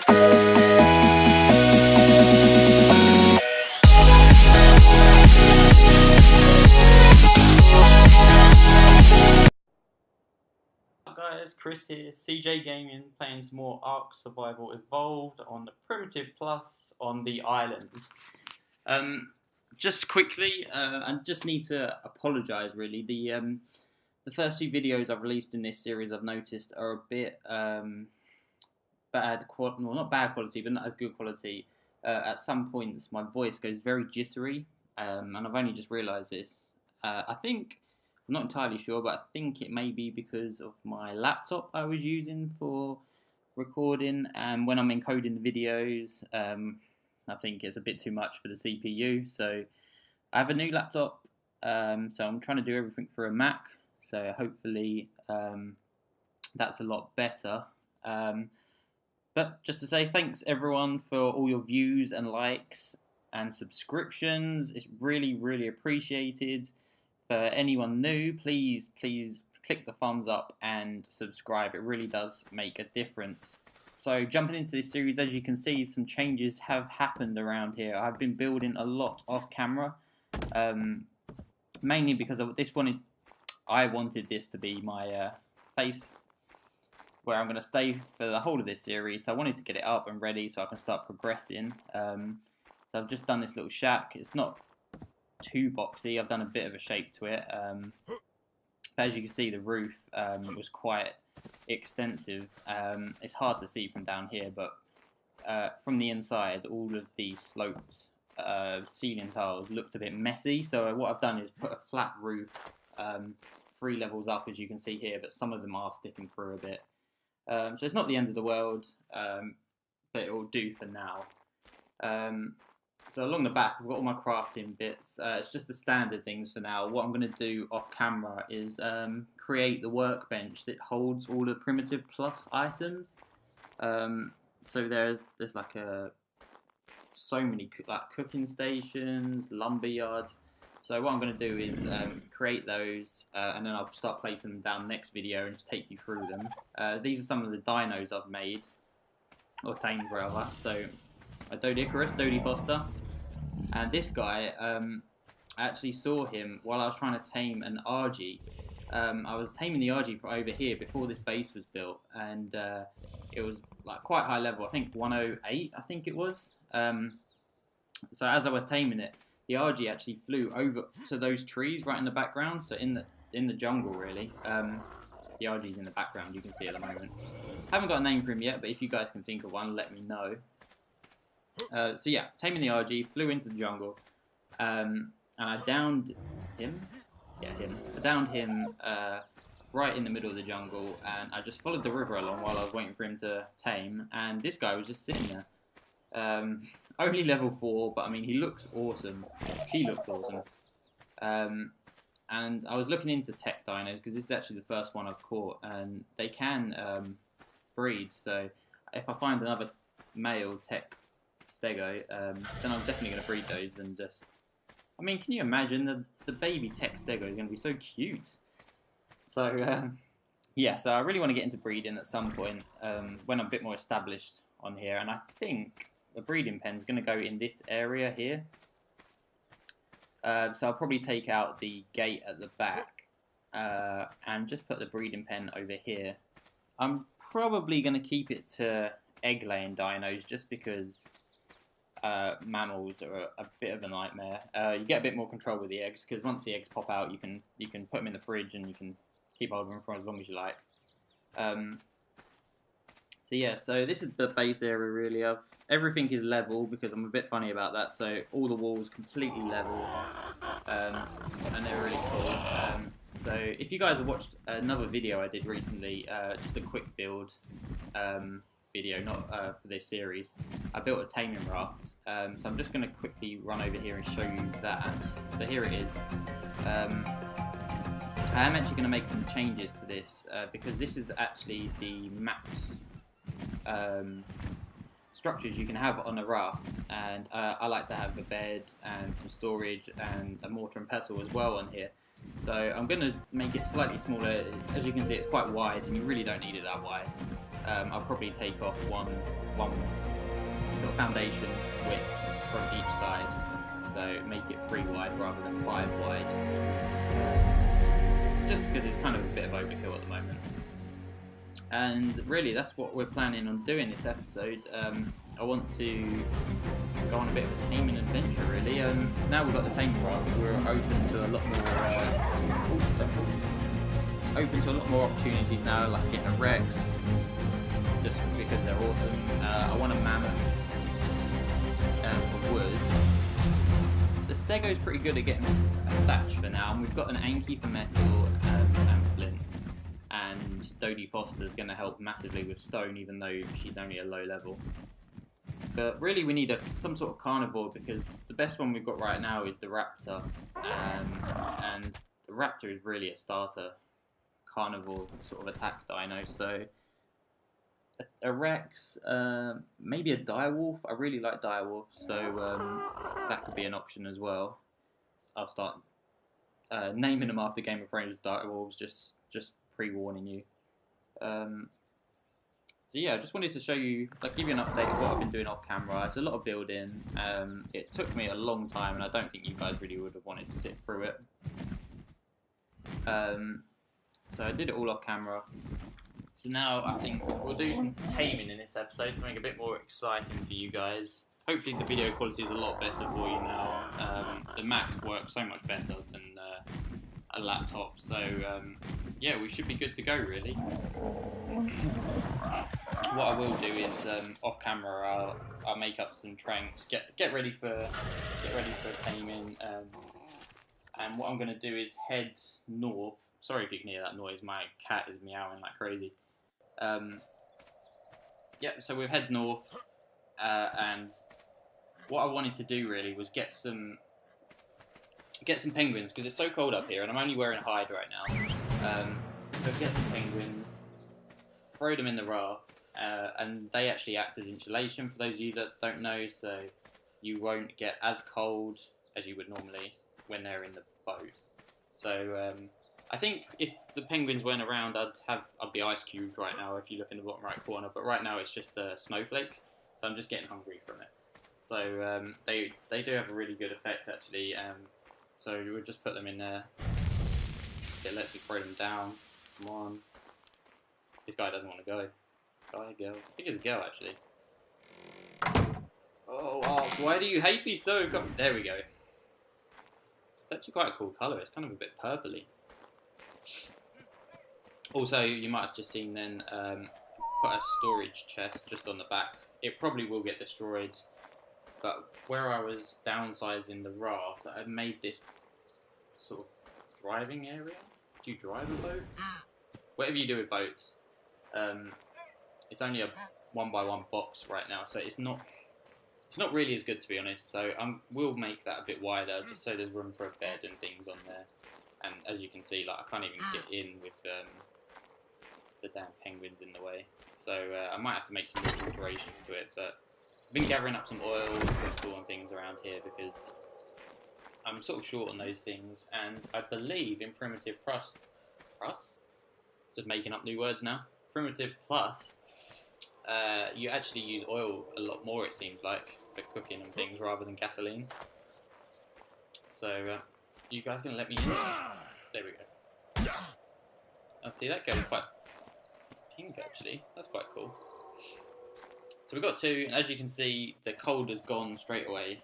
Guys, Chris here, CJ Gaming, playing some more Ark Survival Evolved on the Primitive Plus on the island. Just quickly, I just need to apologise really. The first two videos I've released in this series I've noticed are a bit bad quality, well not bad quality, but not as good quality. At some points my voice goes very jittery, and I've only just realised this. I think, I'm not entirely sure, but I think it may be because of my laptop I was using for recording, and when I'm encoding the videos, I think it's a bit too much for the CPU. So I have a new laptop, so I'm trying to do everything for a Mac, so hopefully that's a lot better. But just to say thanks everyone for all your views and likes and subscriptions. It's really, really appreciated. For anyone new, please click the thumbs up and subscribe. It really does make a difference. So jumping into this series, as you can see, some changes have happened around here. I've been building a lot off camera, mainly because I wanted this to be my place where I'm going to stay for the whole of this series. So I wanted to get it up and ready so I can start progressing. So I've just done this little shack. It's not too boxy. I've done a bit of a shape to it. As you can see, the roof was quite extensive. It's hard to see from down here, but from the inside, all of the sloped ceiling tiles looked a bit messy. So what I've done is put a flat roof 3 levels up, as you can see here, but some of them are sticking through a bit. So it's not the end of the world, but it will do for now. So along the back, I've got all my crafting bits. It's just the standard things for now. What I'm going to do off camera is create the workbench that holds all the Primitive Plus items. So there's like so many cooking stations, lumber yards. So what I'm going to do is create those, and then I'll start placing them down next video and just take you through them. These are some of the dinos I've made, or tamed rather. So a Dodie Foster. And this guy, I actually saw him while I was trying to tame an RG. I was taming the RG from over here before this base was built, and it was like quite high level. I think 108, I think it was. So as I was taming it, the RG actually flew over to those trees right in the background. So in the jungle really. The RG's in the background, you can see at the moment. Haven't got a name for him yet, but if you guys can think of one, let me know. So yeah, taming the RG, flew into the jungle, and I downed him. Yeah, him. I downed him right in the middle of the jungle, and I just followed the river along while I was waiting for him to tame. And this guy was just sitting there. Only level 4, but I mean, he looks awesome. She looks awesome. And I was looking into tech dinos because this is actually the first one I've caught, and they can breed. So if I find another male tech stego, then I'm definitely going to breed those. And just, I mean, can you imagine the baby tech stego is going to be so cute? So yeah, so I really want to get into breeding at some point when I'm a bit more established on here, and I think the breeding pen is going to go in this area here. So I'll probably take out the gate at the back and just put the breeding pen over here. I'm probably going to keep it to egg-laying dinos just because mammals are a bit of a nightmare. You get a bit more control with the eggs because once the eggs pop out, you can put them in the fridge and you can keep hold of them for as long as you like. So yeah, so this is the base area really. Everything is level because I'm a bit funny about that. So all the walls completely level, and they're really cool. So if you guys have watched another video I did recently, just a quick build video, not for this series, I built a taming raft. So I'm just going to quickly run over here and show you that. So here it is. I am actually going to make some changes to this because this is actually the max structures you can have on a raft, and I like to have a bed and some storage and a mortar and pestle as well on here. So I'm going to make it slightly smaller. As you can see, it's quite wide and you really don't need it that wide. I'll probably take off one sort of foundation width from each side, so make it 3 wide rather than 5 wide, just because it's kind of a bit of overkill at the moment. And really, that's what we're planning on doing this episode. I want to go on a bit of a taming adventure, really. Now we've got the tame raft, we're open to a lot more opportunities now, like getting a Rex, just because they're awesome. I want a mammoth for wood. The stego's pretty good at getting a thatch for now, and we've got an Anki for metal and flint. And Dodie Foster's going to help massively with stone, even though she's only a low level. But really we need some sort of carnivore, because the best one we've got right now is the raptor. And the raptor is really a starter carnivore sort of attack dino. So a Rex, maybe a direwolf. I really like direwolf, so that could be an option as well. I'll start naming them after Game of Thrones direwolves, just pre-warning you. So yeah, I just wanted to show you, give you an update of what I've been doing off camera. It's a lot of building. It took me a long time, and I don't think you guys really would have wanted to sit through it. So I did it all off camera. So now I think we'll do some taming in this episode, something a bit more exciting for you guys. Hopefully the video quality is a lot better for you now. The Mac works so much better than a laptop, so yeah, we should be good to go, really. What I will do is off camera, I'll make up some tranks, get ready for taming, and what I'm going to do is head north. Sorry if you can hear that noise, my cat is meowing like crazy. Yep, so we'll head north, and what I wanted to do really was get some penguins, because it's so cold up here, and I'm only wearing a hide right now. So get some penguins, throw them in the raft, and they actually act as insulation for those of you that don't know, so you won't get as cold as you would normally when they're in the boat. So I think if the penguins weren't around, I'd be ice cubed right now if you look in the bottom right corner, but right now it's just a snowflake, so I'm just getting hungry from it. So they do have a really good effect actually. So we'll just put them in there. It lets me throw them down. Come on. This guy doesn't want to go. Guy, girl. I think it's a girl actually. Oh, why do you hate me so? There we go. It's actually quite a cool colour. It's kind of a bit purpley. Also, you might have just seen then put a storage chest just on the back. It probably will get destroyed. But where I was downsizing the raft, I made this sort of driving area. Do you drive a boat? Whatever you do with boats, it's only a 1x1 box right now, so it's not really as good, to be honest. So we'll make that a bit wider, just so there's room for a bed and things on there. And as you can see, I can't even get in with the damn penguins in the way. So I might have to make some more alterations to it, but I've been gathering up some oil and crystal and things around here because I'm sort of short on those things, and I believe in Primitive Plus, just making up new words now, Primitive Plus, you actually use oil a lot more, it seems like, for cooking and things rather than gasoline. So, you guys gonna let me in? There we go. Oh, see, that goes quite pink actually, that's quite cool. So we've got two, and as you can see, the cold has gone straight away.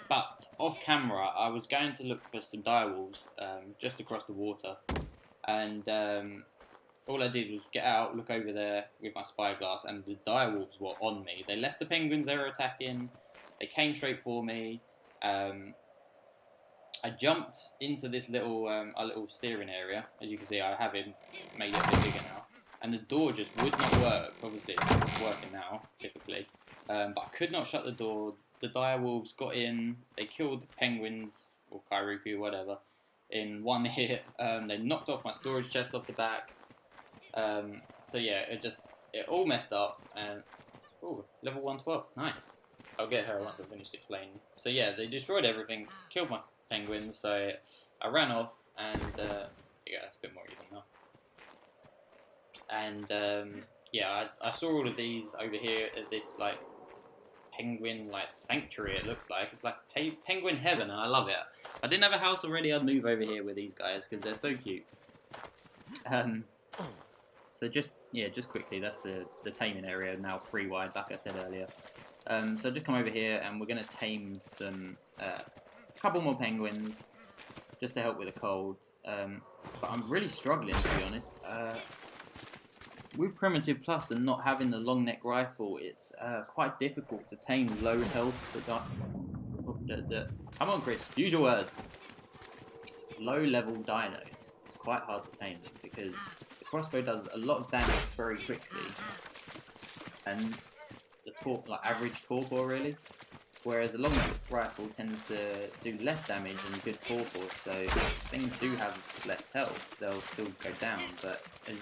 But off camera, I was going to look for some direwolves just across the water, and all I did was get out, look over there with my spyglass, and the direwolves were on me. They left the penguins they were attacking. They came straight for me. I jumped into this little steering area. As you can see, I have him made it a bit bigger now. And the door just would not work. Obviously, it's working now, typically. But I could not shut the door. The direwolves got in. They killed the penguins, or Kairuku, whatever, in one hit. They knocked off my storage chest off the back. So yeah, it all messed up. And ooh, level 112, nice. I'll get her once I've finished explaining. So yeah, they destroyed everything, killed my penguins. So I ran off, and yeah, it's a bit more even now. And yeah, I saw all of these over here at this like penguin like sanctuary. It looks like it's like penguin heaven, and I love it. If I didn't have a house already, I'd move over here with these guys because they're so cute. So just quickly, that's the taming area now, 3 wide, like I said earlier. So just come over here and we're gonna tame some couple more penguins just to help with the cold. But I'm really struggling, to be honest. With Primitive Plus and not having the long neck rifle, it's quite difficult to tame low health. Come on, Chris, use your word. Low level dinos. It's quite hard to tame them because the crossbow does a lot of damage very quickly, and the average torpor really. Whereas the long neck rifle tends to do less damage and good torpor, so if things do have less health, they'll still go down. But as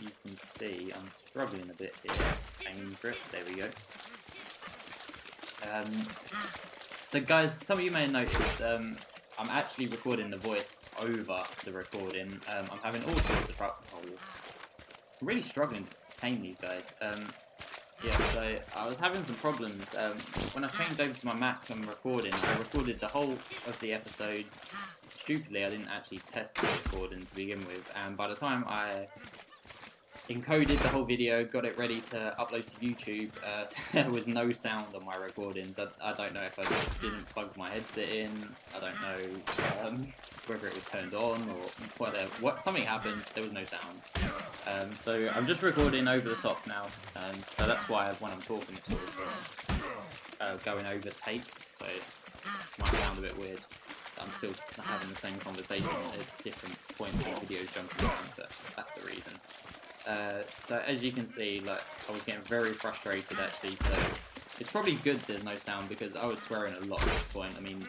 you can see, I'm struggling a bit here. Aim grip, there we go. So guys, some of you may have noticed I'm actually recording the voice over the recording. I'm having all sorts of trouble. I'm really struggling to tame these guys. Yeah, so I was having some problems. When I changed over to my Mac and recording, I recorded the whole of the episodes. Stupidly, I didn't actually test the recording to begin with, and by the time I encoded the whole video, got it ready to upload to YouTube, there was no sound on my recordings. I don't know if I just didn't plug my headset in. I don't know whether it was turned on or whatever. Something happened, there was no sound. So I'm just recording over the top now, so that's why when I'm talking it's sort of going over takes, so it might sound a bit weird. I'm still having the same conversation at different points in the videos jumping around, but that's the reason. So as you can see, like, I was getting very frustrated actually, so it's probably good there's no sound because I was swearing a lot at this point. I mean,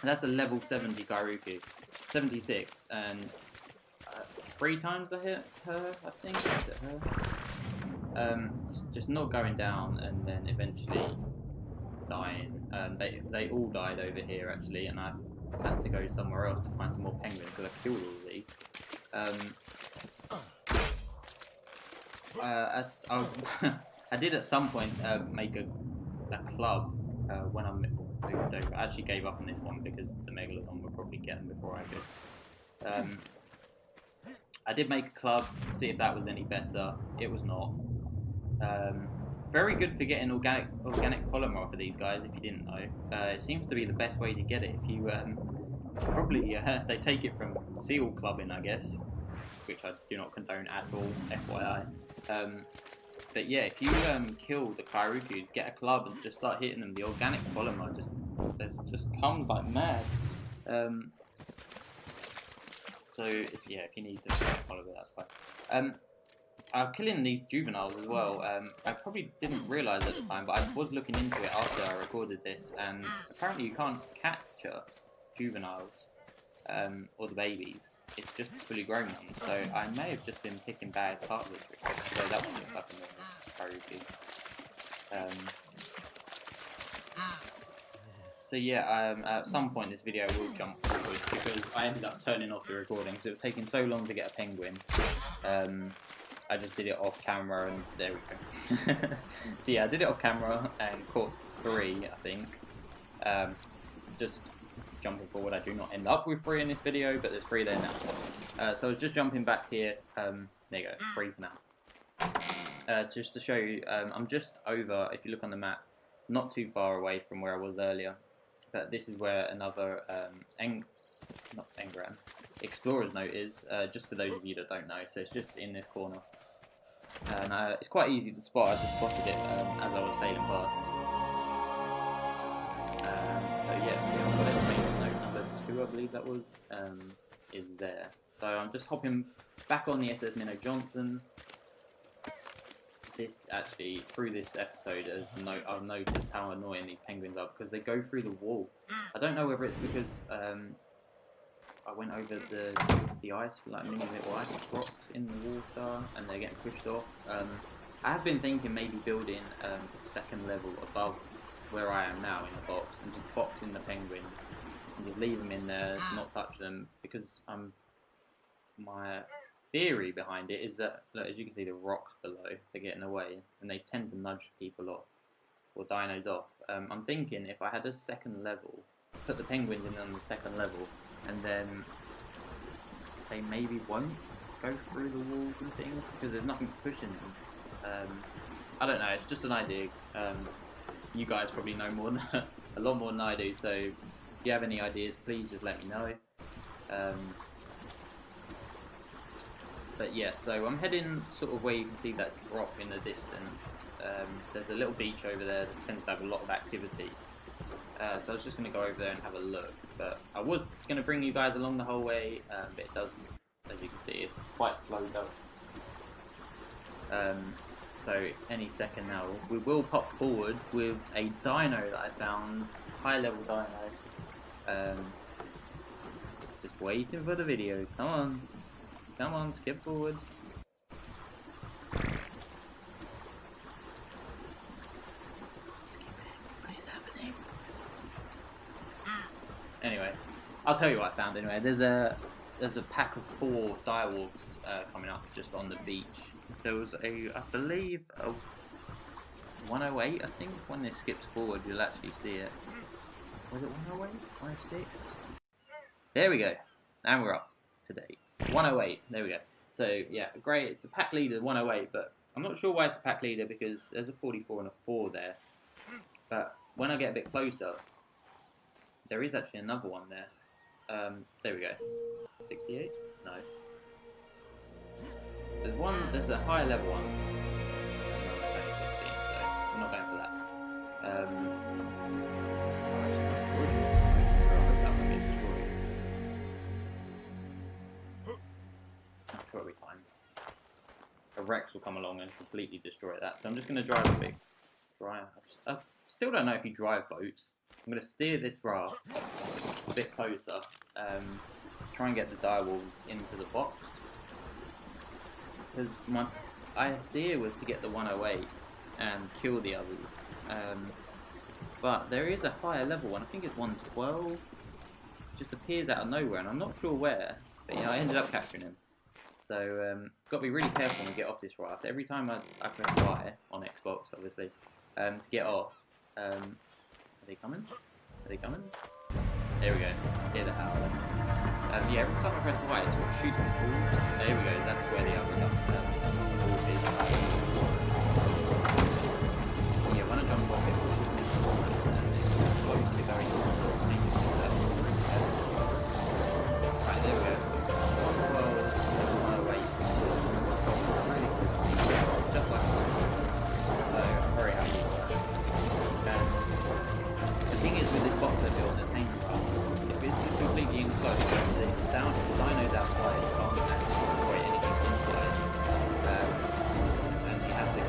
that's a level 70 Kairuku, 76, and 3 times I hit her, I think. Hit her. It's just not going down, and then eventually dying. They all died over here actually, and I had to go somewhere else to find some more penguins because I killed all of these. I did at some point make a club when I moved over. I actually gave up on this one because the Megalodon would probably get them before I could. I did make a club, see if that was any better. It was not. Very good for getting organic polymer off of these guys, if you didn't know. It seems to be the best way to get it. If you probably they take it from seal clubbing, I guess, which I do not condone at all, FYI. But yeah, if you kill the Kairuku, get a club and just start hitting them, the organic polymer just comes like mad. So if you need to follow it, that's fine. I'm killing these juveniles as well. I probably didn't realise at the time, but I was looking into it after I recorded this, and apparently you can't capture juveniles or the babies. It's just fully grown ones. So I may have just been picking bad cartilage, although that one looks like a Kairuku. So yeah, at some point this video will jump forward because I ended up turning off the recording because it was taking so long to get a penguin. I just did it off camera and there we go. So yeah, I did it off camera and caught 3, I think. Just jumping forward, I do not end up with 3 in this video, but there's 3 there now. So I was just jumping back here. There you go, 3 for now. Just to show you, I'm just over, if you look on the map, not too far away from where I was earlier. But this is where another Explorer's Note is, just for those of you that don't know. So it's just in this corner. And it's quite easy to spot. I just spotted it as I was sailing past. So yeah, I've got Explorer's Note number 2, I believe that was, is there. So I'm just hopping back on the SS Minnow Johnson. This actually, through this episode, I've noticed how annoying these penguins are because they go through the wall. I don't know whether it's because I went over the ice, like mini little ice rocks in the water, and they're getting pushed off. I have been thinking maybe building a second level above where I am now in the box, and just boxing the penguins and just leave them in there, not touch them, because my theory behind it is that, look, as you can see, the rocks below, they're getting away, and they tend to nudge people off, or dinos off. I'm thinking if I had a second level, put the penguins in on the second level, and then they maybe won't go through the walls and things, because there's nothing pushing them. I don't know, it's just an idea. You guys probably know more than, a lot more than I do, so if you have any ideas, please just let me know. But yeah, so I'm heading sort of where you can see that drop in the distance. There's a little beach over there that tends to have a lot of activity. So I was just going to go over there and have a look. But I was going to bring you guys along the whole way, but it does, as you can see, it's quite slow going. So any second now, we will pop forward with a dino that I found, high level dino. Just waiting for the video, come on. Come on, skip forward. Skip it. What is happening? Anyway, I'll tell you what I found anyway. There's a pack of 4 direwolves coming up just on the beach. There was I believe, a 108, I think. When it skips forward, you'll actually see it. Was it 108? 106? There we go. And we're up to date. 108, there we go. So yeah, great. The pack leader 108, but I'm not sure why it's the pack leader because there's a 44 and a 4 there. But when I get a bit closer, there is actually another one there. There we go. 68? No. There's a higher level one. No, it's only 16, so I'm not going for that. Oh, actually, it's destroyed. I hope that won't get destroyed. I'm sure it'll be fine. A Rex will come along and completely destroy that. So I'm just going to drive a bit. I still don't know if you drive boats. I'm going to steer this raft a bit closer. Try and get the direwolves into the box. Because my idea was to get the 108 and kill the others. But there is a higher level one. I think it's 112. It just appears out of nowhere, and I'm not sure where. But yeah, I ended up capturing him. So, got to be really careful when we get off this raft. Every time I press Y, on Xbox obviously, to get off. Are they coming? Are they coming? There we go. Hear the howler. Yeah, every time I press Y, it sort of shoots me forward. There we go. That's where the other wolf is. Yeah, when I jump off it, it's close to going right, there we go. Just like that. So I'm very happy with that. And the thing is with this box I built, the tamer raft, if it's just completely enclosed, the dinos outside can't actually destroy anything inside. And you have to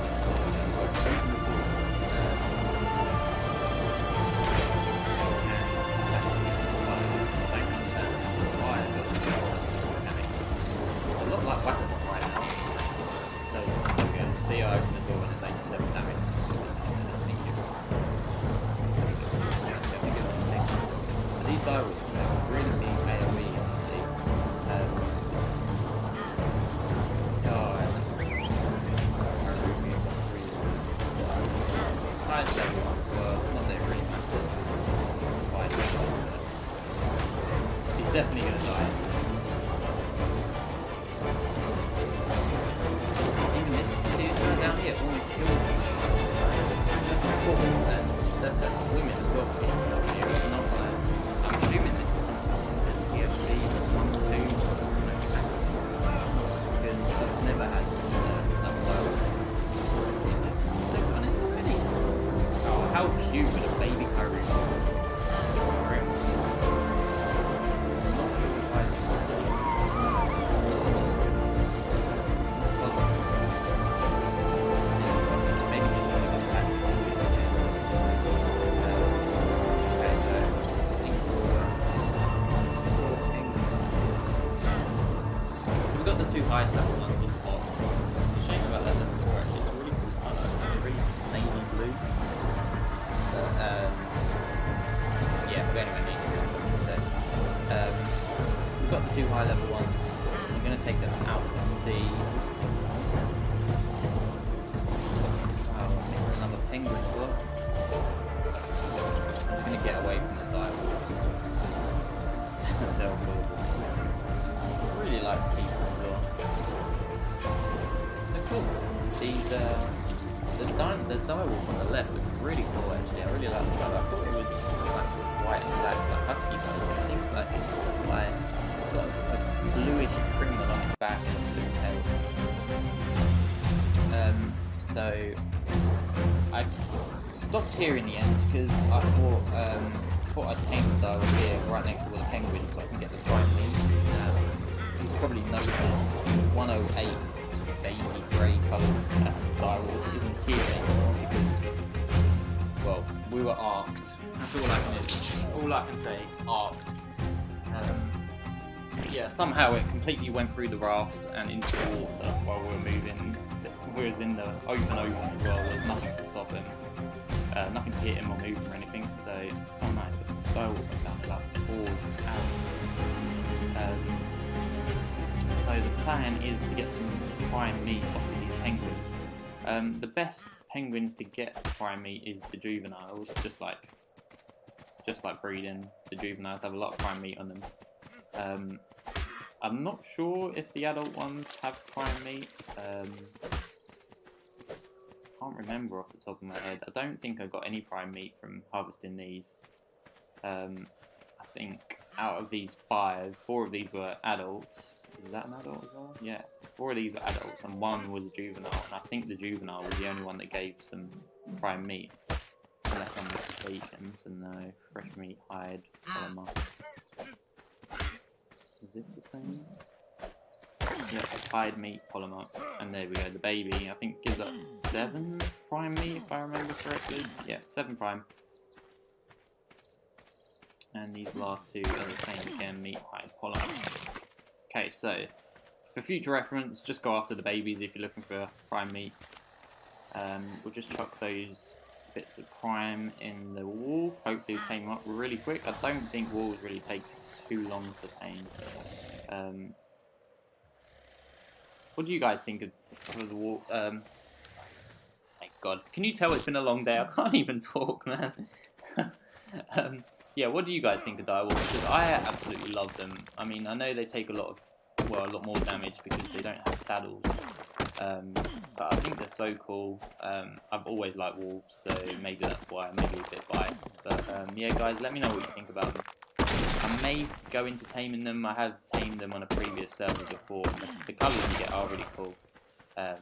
a lot like weapons right now. So there we go. See, I opened the door and it's 87 damage. Thank you. These direwolves are really big AoE, you can see. Highest level ones were not there really massive. He's definitely going to die. Even this, you see this man down here, almost killed me. That's swimming as well. It's not like, I'm assuming this is something that's TFC 1 or 2. Because I've never had that style. They've done it already. Oh, how cute with a baby Kairuku. Highest level ones in the box. The shame about that level 4 actually, it's a really cool colour. It's a really navy blue. But, yeah, but anyway, need to do something today. We've got the 2 high level ones. I'm going to take them out the direwolf on the left looks really cool actually. I really like the colour. I thought it was like sort of white and black, like husky colour. It seems like it's sort of like got a bluish trim along the back and a blue tail. So I stopped here in the end because I thought I'd tame the direwolf here right next to all the penguins so I can get the prime meat. You've probably noticed the 108 baby grey coloured direwolf isn't here anymore because, well, we were arced. That's all I can say. Arced. Yeah, somehow it completely went through the raft and into the water while we were moving. We were in the open as well. There was nothing to stop him, nothing to hit him or move him or anything. So, oh nice. Direwolf I found about 4 hours. So the plan is to get some prime meat off of these penguins. The best penguins to get prime meat is the juveniles, just like breeding. The juveniles have a lot of prime meat on them. I'm not sure if the adult ones have prime meat. Can't remember off the top of my head. I don't think I got any prime meat from harvesting these. I think out of these 5, 4 of these were adults. Is that an adult as well? Yeah, 4 of these were adults and 1 was a juvenile, and I think the juvenile was the only one that gave some prime meat. Unless I'm mistaken, so no. Fresh meat, hide, polymer. Is this the same? Yeah, hide meat, polymer. And there we go, the baby, I think gives up 7 prime meat if I remember correctly. Yeah, 7 prime. And these last 2 are the same again, meat, hide, polymer. Okay, so for future reference, just go after the babies if you're looking for prime meat. We'll just chuck those bits of prime in the wolf. Hopefully we'll tame them up really quick. I don't think wolves really take too long to tame. What do you guys think of the wolf? Thank God. Can you tell it's been a long day? I can't even talk, man. Yeah, what do you guys think of direwolves? Because I absolutely love them. I mean, I know they take a lot more damage because they don't have saddles. But I think they're so cool. I've always liked wolves, so maybe that's why. Maybe a bit biased. But yeah, guys, let me know what you think about them. I may go into taming them. I have tamed them on a previous server before. The colours you get are really cool. But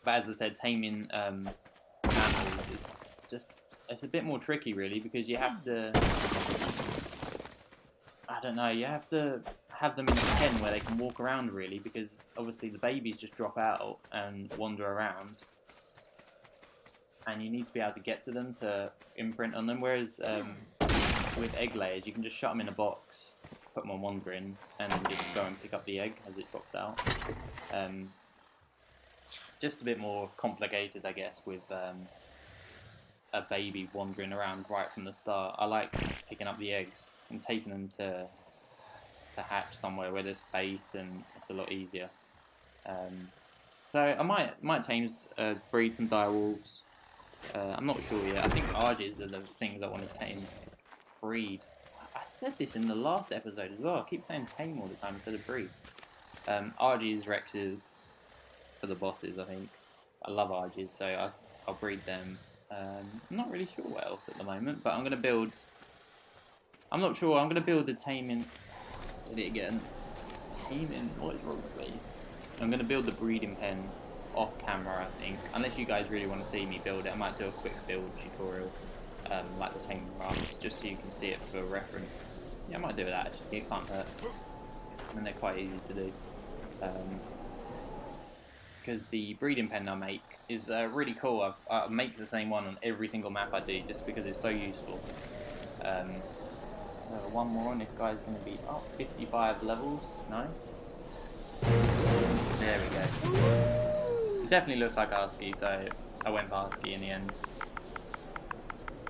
as I said, taming mammals is just... It's a bit more tricky really because you have to, I don't know, you have to have them in a pen where they can walk around really, because obviously the babies just drop out and wander around and you need to be able to get to them to imprint on them, whereas with egg layers you can just shut them in a box, put them on wandering and then just go and pick up the egg as it drops out. Just a bit more complicated I guess with a baby wandering around right from the start. I like picking up the eggs and taking them to hatch somewhere where there's space and it's a lot easier. So I might tame, breed some direwolves. I'm not sure yet. I think Arges are the things I want to tame, breed. I said this in the last episode as well. I keep saying tame all the time instead of breed. Arges, Rexes for the bosses, I think. I love Arges, so I'll breed them. I'm not really sure what else at the moment, but I'm going to build... I'm not sure, I'm going to build a taming... Did it again? Taming? What is wrong with me? I'm going to build the breeding pen off camera, I think. Unless you guys really want to see me build it, I might do a quick build tutorial, like the taming rafts, just so you can see it for reference. Yeah, I might do that actually, it can't hurt. And they're quite easy to do. Because the breeding pen I make is really cool. I make the same one on every single map I do just because it's so useful. One more and this guy's going to be up 55 levels. Nice. There we go. It definitely looks like Husky, so I went for Husky in the end.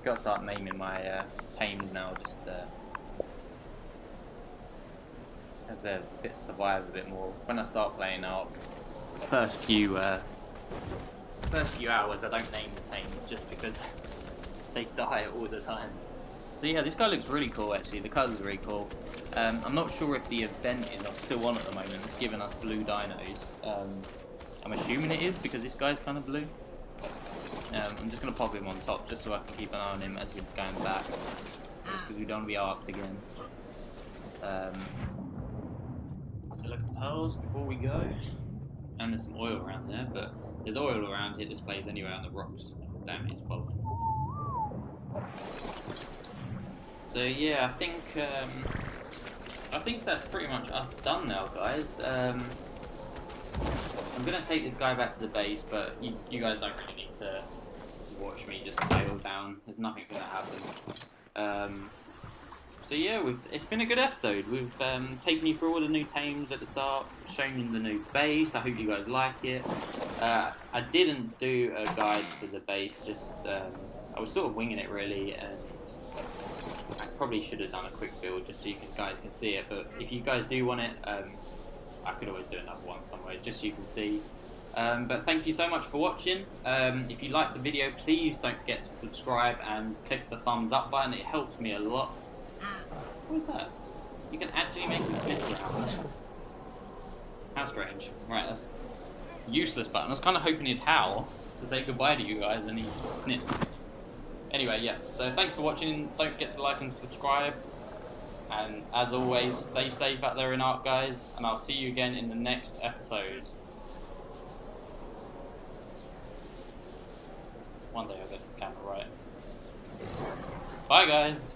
Got to start naming my tames now, just as a bit survive a bit more. When I start playing out, first few hours I don't name the tames just because they die all the time. So yeah, this guy looks really cool actually, the colour's really cool. I'm not sure if the event is still on at the moment, it's giving us blue dinos. I'm assuming it is because this guy's kind of blue. I'm just going to pop him on top just so I can keep an eye on him as we're going back, because we don't want to be arced again. Silica pearls before we go, and there's some oil around there, but there's oil around here displays anyway on the rocks. Oh, damn it, it's following. So yeah, I think that's pretty much us done now, guys. I'm gonna take this guy back to the base, but you guys don't really need to watch me just sail down. There's nothing's gonna happen. So yeah, it's been a good episode. We've taken you through all the new tames at the start, shown you the new base. I hope you guys like it. I didn't do a guide for the base, just I was sort of winging it really, and I probably should have done a quick build just so you guys can see it. But if you guys do want it, I could always do another one somewhere just so you can see. But thank you so much for watching. If you liked the video, please don't forget to subscribe and click the thumbs up button. It helps me a lot. What is that? You can actually make it spin around. How strange. Right, that's a useless button. I was kind of hoping he'd howl to say goodbye to you guys, and he sniffed. Anyway, yeah, so thanks for watching. Don't forget to like and subscribe. And as always, stay safe out there in Ark, guys. And I'll see you again in the next episode. One day I'll get this camera right. Bye, guys.